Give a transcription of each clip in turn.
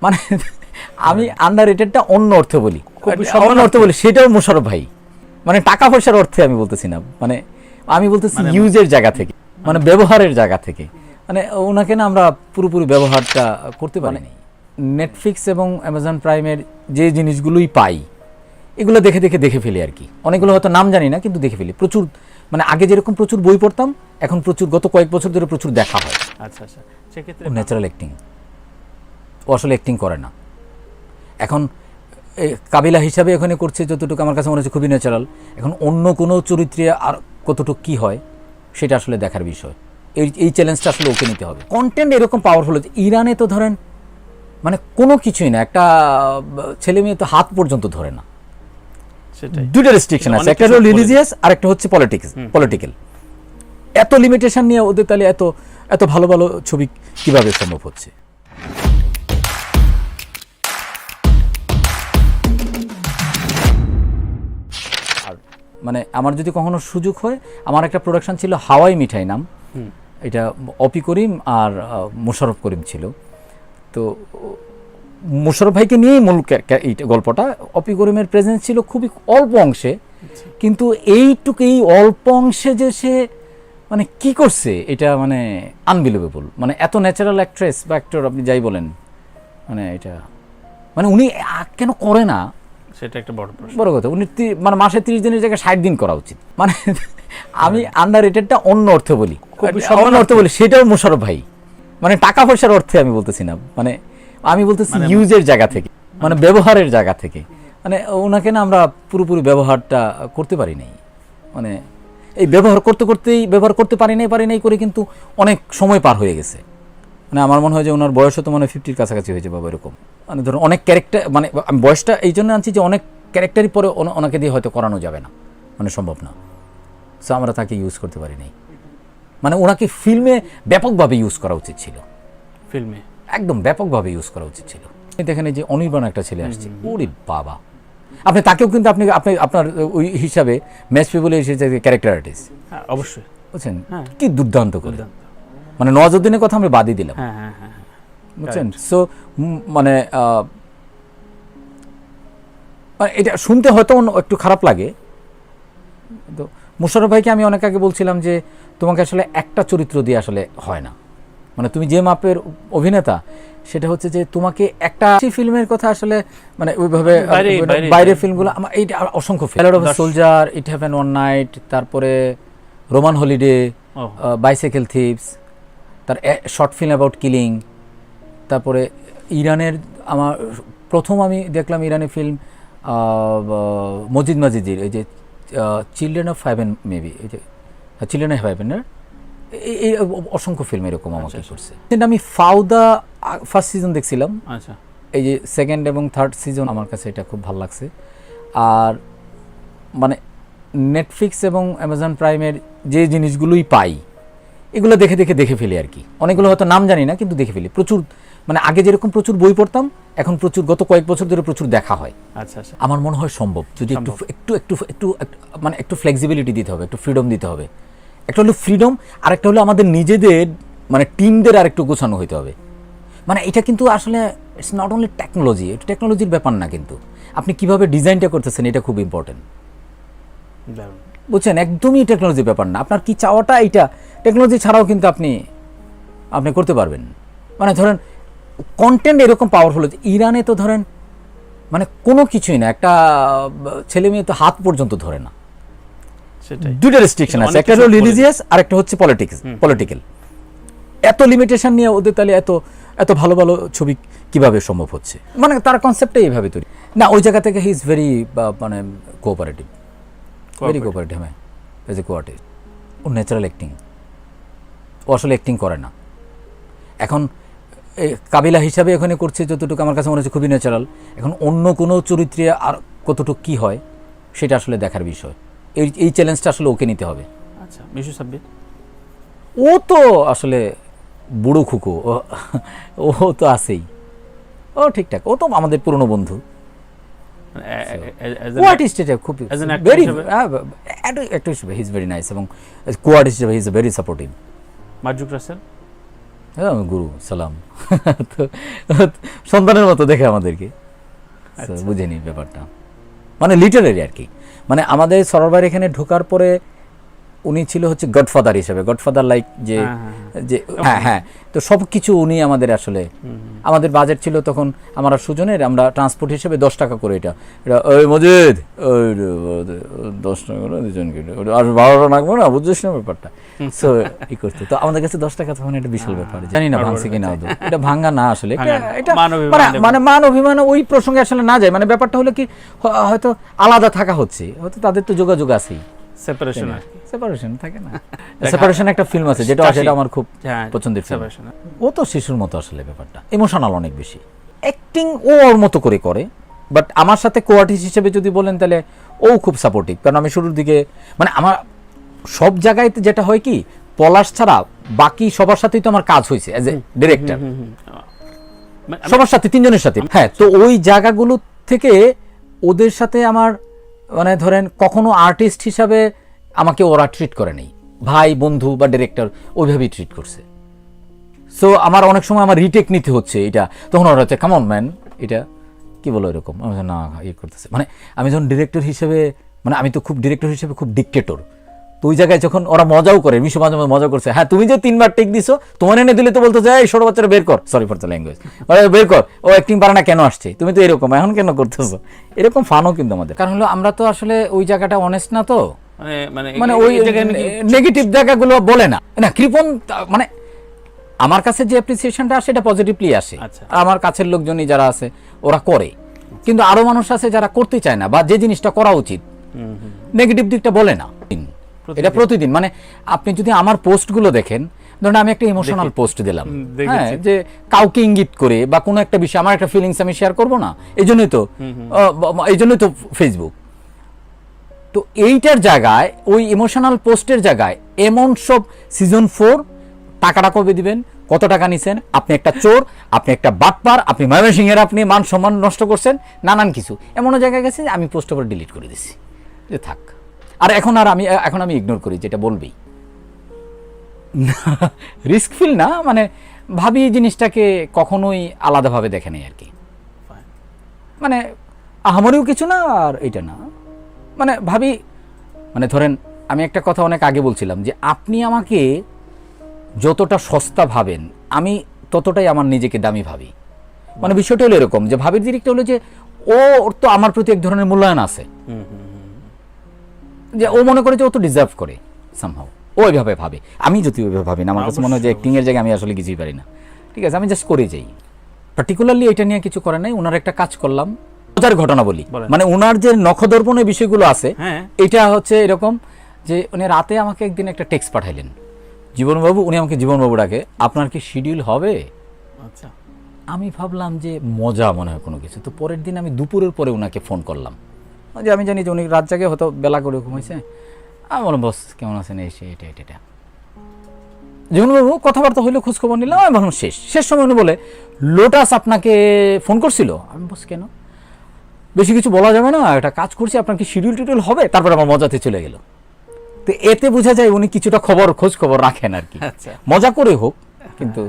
মানে আমি আন্ডাররেটেডটা অন্য অর্থে বলি, অন্য অর্থে বলি, সেটাও মোশাররফ ভাই, মানে টাকা পয়সার অর্থে আমি বলতেছি না, মানে আমি বলতেছি ইউজের জায়গা থেকে, মানে ব্যবহারের জায়গা থেকে, মানে ওনাকে না আমরা পুরোপুরি ব্যবহারটা করতে পারি। নেটফ্লিক্স এবং অ্যামাজন প্রাইমের যে জিনিসগুলোই পাই এগুলো দেখে দেখে দেখে ফেলি আর কি। অনেকগুলো হয়তো নাম জানি না, কিন্তু দেখে ফেলি প্রচুর। মানে আগে যেরকম প্রচুর বই পড়তাম, এখন প্রচুর, গত কয়েক বছর ধরে প্রচুর দেখা হয়। আচ্ছা আচ্ছা, সেক্ষেত্রে ন্যাচারাল অ্যাক্টিং, ও আসলে অ্যাক্টিং করে না এখন। কাবিলা হিসাবে এখানে করছে যতটুকু আমার কাছে মনে হচ্ছে খুবই ন্যাচারাল। এখন অন্য কোনো চরিত্রে আর কতটুকু কী হয় সেটা আসলে দেখার বিষয়। এই চ্যালেঞ্জটা আসলে ওকে নিতে হবে। কন্টেন্ট এরকম পাওয়ারফুল হচ্ছে। ইরানে তো ধরেন মানে কোনো কিছুই না, একটা ছেলে মেয়ে তো হাত পর্যন্ত ধরে না। দুইটা রেস্ট্রিকশন আছে, একটা হলো রিলিজিয়াস আর একটা হচ্ছে পলিটিক্যাল। এত লিমিটেশন নিয়ে ওদের তাহলে এত এত ভালো ভালো ছবি কিভাবে সম্ভব হচ্ছে? মানে আমার যদি কখনো সুযোগ হয়, আমার একটা প্রোডাকশন ছিল হাওয়াই মিঠাই নাম, এটা অপি করিম আর মোশাররফ করিম ছিল। তো মোশাররফ ভাইকে নিয়েই মূল গল্পটা। অপি করিমের প্রেজেন্স ছিল খুবই অল্প অংশে, কিন্তু এই অল্প অংশে যে সে মানে কি করছে এটা মানে আনবিলিভেবল। মানে এত ন্যাচারাল অ্যাক্ট্রেস বা অ্যাক্টর আপনি যাই বলেন, মানে এটা মানে উনি কেন করে না সেটা একটা বড় কথা। উনি মানে মাসে 30 দিনের জায়গায় 60 দিন করা উচিত। মানে আমি আন্ডাররেটেডটা অন্য অর্থে বলি, অন্য অর্থে বলি, সেটাও মোশাররফ ভাই, মানে টাকা পয়সার অর্থে আমি বলতেছি না, মানে আমি বলতেছি ইউজের জায়গা থেকে, মানে ব্যবহারের জায়গা থেকে। মানে ওনাকে না আমরা পুরোপুরি ব্যবহারটা করতে পারি নাই। মানে এই ব্যবহার করতে পারি নাই করে কিন্তু অনেক সময় পার হয়ে গেছে। মানে আমার মনে হয় যে ওনার বয়সও তো মানে 50-র কাছাকাছি হয়েছে বাবা, এরকম। মানে ধরুন অনেক ক্যারেক্টার, মানে আমি বয়সটা এই জন্য আনছি যে অনেক ক্যারেক্টারই পরে ওনাকে দিয়ে হয়তো করানো যাবে না, মানে সম্ভব না। সো আমরা তাকে ইউজ করতে পারি নাই। মানে ওনাকে ফিল্মে ব্যাপকভাবে ইউজ করা উচিত ছিল, ফিল্মে একদম ব্যাপকভাবে ইউজ করা উচিত ছিল। দেখেন এই যে অনির্বাণ একটা ছেলে আসছে, ওরে বাবা, আপনি তাকেও কিন্তু আপনি আপনার ওই হিসাবে ম্যাচ পিপলে এসেছে ক্যারেক্টার আর্টিস্ট, হ্যাঁ অবশ্যই, বুঝছেন কি দুর্দান্ত করে। মানে নওয়াজুদ্দিনের কথা আমরা বাদই দিলাম, বুঝছেন। সো মানে এটা শুনতে হয়তো একটু খারাপ লাগে, তো মোশাররফ ভাইকে আমি অনেক আগে বলছিলাম যে তোমাকে আসলে একটা চরিত্র দিয়ে আসলে হয় না। মানে তুমি যে মাপের অভিনেতা, সেটা হচ্ছে যে তোমাকে একটা ফিল্মের কথা আসলে মানে ওইভাবে বাইরের ফিল্মগুলো আমার এইটা অসংখ্য film, ব্যালড of a soldier, it happened one night, তারপরে রোমান হলিডে, বাইসাইকেল থিপস, তার শর্ট ফিল্ম অ্যাবাউট কিলিং, তারপরে ইরানের আমার প্রথম আমি দেখলাম ইরানি ফিল্ম মজিদ মাজিদির, এই যে চিলড্রেন অফ হেভেন, মেবি এই যে চিলড্রেন অফ হেভেন, এই অসংখ্য ফিল্ম এরকম আমাকে করছে। আমি ফাউদা ফার্স্ট সিজন দেখছিলাম, আচ্ছা, এই যে সেকেন্ড এবং থার্ড সিজন আমার কাছে এটা খুব ভালো লাগছে। আর মানে নেটফ্লিক্স এবং অ্যামাজন প্রাইমের যে জিনিসগুলোই পাই এগুলো দেখে দেখে দেখে ফেলি আর কি। অনেকগুলো হয়তো নাম জানি না, কিন্তু দেখে ফেলি প্রচুর। মানে আগে যেরকম প্রচুর বই পড়তাম, এখন প্রচুর, গত কয়েক বছর ধরে প্রচুর দেখা হয়। আচ্ছা আচ্ছা, আমার মনে হয় সম্ভব যদি একটু একটু একটু একটু মানে একটু ফ্লেক্সিবিলিটি দিতে হবে, একটু ফ্রিডম দিতে হবে। একটা হলো ফ্রিডম, আর একটা হলো আমাদের নিজেদের মানে টিমদের আর একটু গোছানো হইতে হবে। মানে এটা কিন্তু আসলে ইটস নট অনলি টেকনোলজি, এটা টেকনোলজির ব্যাপার না, কিন্তু আপনি কিভাবে ডিজাইনটা করতেছেন এটা খুব ইম্পর্টেন্ট, বুঝছেন। একদমই টেকনোলজির ব্যাপার না, আপনার কি চাওয়াটা এইটা টেকনোলজি ছাড়াও কিন্তু আপনি করতে পারবেন। মানে ধরেন কন্টেন্ট এরকম পাওয়ারফুল হচ্ছে। ইরানে তো ধরেন মানে কোনো কিছুই না, একটা ছেলে মেয়ে তো হাত পর্যন্ত ধরে না। দুইটা রেস্ট্রিকশন আছে, একটা হলো রিলিজিয়াস আর একটা হচ্ছে পলিটিক্যাল। এত লিমিটেশন নিয়ে ওদের তাহলে এত এত ভালো ভালো ছবি কিভাবে সম্ভব হচ্ছে? মানে তার কনসেপ্টটাই এইভাবে তৈরি না। ওই জায়গা থেকে হি ইজ ভেরি মানে কোঅপারেটিভ, ভেরি কোঅপারেটিভ, হ্যাঁ, এজ এ কোআর্টিস্ট। ও ন্যাচারাল অ্যাক্টিং, ও আসলে অ্যাক্টিং করে না এখন। কাবিলা হিসাবে এখানে করছে যতটুকু আমার কাছে মনে হচ্ছে খুবই ন্যাচারাল। এখন অন্য কোনো চরিত্রে আর কতটুকু কী হয় সেটা আসলে দেখার বিষয়। এই চ্যালেঞ্জটা আসলে ওকে নিতে হবে। আচ্ছা, মিশু সাব্বির, ও তো আসলে বুড়ো খুকো, ও তো আছেই, ও ঠিকঠাক, ও তো আমাদের পুরনো বন্ধু। কোআর্টিস্ট এটা খুব ভেরি অ্যাক্টর হিসেবে হি ইজ ভেরি নাইস, এবং কোআর্টিস্ট হিসেবে he is very supportive. Marzuk Russell, হ্যাঁ, আমি গুরু সালাম। তো সন্তানের মতো দেখে আমাদেরকে, তো বুঝেনি ব্যাপারটা, মানে লিটারেরি আর কি। মানে আমাদের সরোয়ার ভাইয়ের এখানে ঢোকার পরে উনি ছিল হচ্ছে গডফাদার হিসেবে, গডফাদার লাইক যে যে হ্যাঁ হ্যাঁ, তো সব কিছু উনি আমাদের আসলে, আমাদের বাজেট ছিল তখন আমার আর সুজনের, আমরা ট্রান্সপোর্ট হিসেবে 10 টাকা করে এটা ওই মজিদ ওই 10 টাকা করে দুজনকে আর 12টা লাগবে না, বুঝছিস না ব্যাপারটা। সো ই করতে তো আমাদের কাছে 10 টাকা তখন একটা বিশাল ব্যাপার, জানি না ভাঙছে কিনা, এটা ভাঙা না আসলে, এটা মানে মান অভিমান ওই প্রসঙ্গে আসলে না যায়। মানে ব্যাপারটা হলো কি, হয়তো আলাদা থাকা হচ্ছে, হয়তো তাদের তো যোগাযোগ আছেই, সেপারেশন সেপারেশন থাকে না, সেপারেশন একটা ফিল্ম আছে যেটা সেটা আমার খুব পছন্দের ফিল্ম। ও তো শিশুর মতো আসলে, ব্যাপারটা ইমোশনাল অনেক বেশি, অ্যাক্টিং ও ওর মতো করে করে, বাট আমার সাথে কোয়ার্টিস্ট হিসেবে যদি বলেন তাহলে ও খুব সাপোর্টিভ। কারণ আমি শুরুর দিকে মানে আমার সব জায়গায় যেটা হয় কি, পলাশ ছাড়া বাকি সবার সাথেই তো আমার কাজ হয়েছে অ্যাজ এ ডিরেক্টর, সবার সাথে, 3 জনের সাথে। হ্যাঁ, তো ওই জায়গাগুলো থেকে ওদের সাথে আমার মানে ধরেন কখনো আর্টিস্ট হিসাবে আমাকে ওরা ট্রিট করে নেই, ভাই বন্ধু বা ডিরেক্টর ওইভাবেই ট্রিট করছে। সো আমার অনেক সময় আমার রিটেক নিতে হচ্ছে এটা, তখন ওরা হচ্ছে কাম অন ম্যান, এটা কি বলো এরকম, আমি না ইয়ে করতেছে। মানে আমি যখন ডিরেক্টর হিসেবে, মানে আমি তো খুব ডিরেক্টর হিসেবে খুব ডিক্টেটর, তো ওই জায়গায় যখন ওরা মজাও করে, মিশু মাঝে মাঝে মজা করছে, হ্যাঁ তুমি যে 3বার টেক দিছো, তোমার এনে দিলে তো বলতো যে এই 16 বাচ্চারা বের কর, সরি ফর দ্য ল্যাঙ্গুয়েজ, বের কর, ও অ্যাক্টিং পারে না কেন আসছে, তুমি তো এরকম এখন কেন করতেছো, এরকম ফানও কিন্তু আমাদের। কারণ হলো আমরা তো আসলে ওই জায়গাটা অনেস্ট না, তো মানে ওই নেগেটিভ জায়গাগুলো বলে না, না কৃপণ, মানে আমার কাছে যে অ্যাপ্রিসিয়েশনটা আসে এটা পজিটিভলি আসে, আমার কাছের লোকজনই যারা আছে ওরা করে, কিন্তু আরো মানুষ আছে যারা করতে চায় না, বা যে জিনিসটা করা উচিত নেগেটিভ দিকটা বলে না। এটা প্রতিদিন, মানে আপনি যদি আমার পোস্টগুলো দেখেন, ধরুন আমি একটা ইমোশনাল পোস্ট দিলাম, হ্যাঁ, যে কাউকে ইঙ্গিত করে বা কোনো একটা বিষয়, আমার একটা ফিলিংস আমি শেয়ার করব না, এই জন্যই তো ফেসবুক। তো এইটার জায়গায়, ওই ইমোশনাল পোস্টের জায়গায় এমন সব সিজন 4 টাকাটা কবে দিবেন, কত টাকা নিছেন, আপনি একটা চোর, আপনি একটা বাটপার, আপনি ময়মনসিংহের আপনি মান সম্মান নষ্ট করছেন, নানান কিছু এমনও জায়গায় গেছে যে আমি পোস্ট আবার ডিলিট করে দিছি, যে থাক। আর এখন আমি ইগনোর করি, যেটা বলবেই রিস্ক ফিল না, মানে ভাবি জিনিসটাকে কখনোই আলাদাভাবে দেখে নেই আর কি, মানে আহামরিও কিছু না আর এটা না, মানে ভাবি, মানে ধরেন আমি একটা কথা অনেক আগে বলছিলাম যে আপনি আমাকে যতটা সস্তা ভাবেন আমি ততটাই আমার নিজেকে দামি ভাবি। মানে বিষয়টা হলো এরকম যে ভাবির দিকটা হলো যে ওর তো আমার প্রতি এক ধরনের মূল্যায়ন আছে, যে ও মনে করে যে ও তো ডিজার্ভ করে সামহাউ, ও ওইভাবে ভাবে। আমি যদি ওইভাবে ভাবি না, আমার কাছে মনে হয় যে অ্যাক্টিং এর জায়গায় আমি আসলে কিছুই পারি না, ঠিক আছে, আমি জাস্ট করে যাই। পার্টিকুলারলি এটা নিয়ে কিছু করে নাই, ওনার একটা কাজ করলাম, মজার ঘটনা বলি, মানে ওনার যে নখদর্পণের বিষয়গুলো আছে, এটা হচ্ছে এরকম যে উনি রাতে আমাকে একদিন একটা টেক্সট পাঠাইলেন, জীবনবাবু, উনি আমাকে জীবনবাবু ডাকে, আপনার কি শিডিউল হবে? আচ্ছা, আমি ভাবলাম যে মজা মনে হয় কোনো কিছু, তো পরের দিন আমি দুপুরের পরে ওনাকে ফোন করলাম, যে আমি জানি যে উনি রাত জাগে হয়তো বেলা করে ঘুমাইছে, আমি বললাম বস কেমন আছেন, এই এটা জীবনবাবু, কথাবার্তা হইলো, খোঁজখবর নিলাম, আমি ভাবলাম শেষ সময় উনি বলে লোটাস আপনাকে ফোন করছিল। আমি বস কেন, বেশি কিছু বলা যাবে না, একটা কাজ করছি, আপনার কি শিডিউল টিডিউল হবে? তারপর আমার মজাতে চলে গেল। তো এতে বোঝা যায় উনি কিছুটা খোঁজ খবর রাখেন আর কি, মজা করে হোক কিন্তু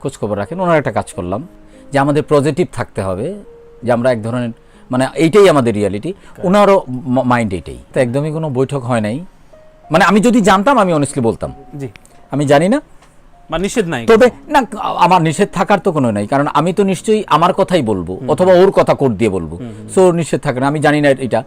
খোঁজ খবর রাখেন। ওনার একটা কাজ করলাম যে আমাদের পজিটিভ থাকতে হবে, যে আমরা এক ধরনের, মানে এইটাই আমাদের রিয়ালিটি, ওনারও মাইন্ড এইটাই। তো একদমই কোনো বৈঠক হয় নাই, মানে আমি যদি জানতাম আমি অনেস্টলি বলতাম, জি আমি জানি না, নিষেধ নাই, তবে না আমার নিষেধ থাকার তো কোনো নাই, কারণ আমি তো নিশ্চয়ই আমার কথাই বলবো অথবা ওর কথা কোট দিয়ে বলবো, সো নিষেধ থাকে না, আমি জানি না এটা।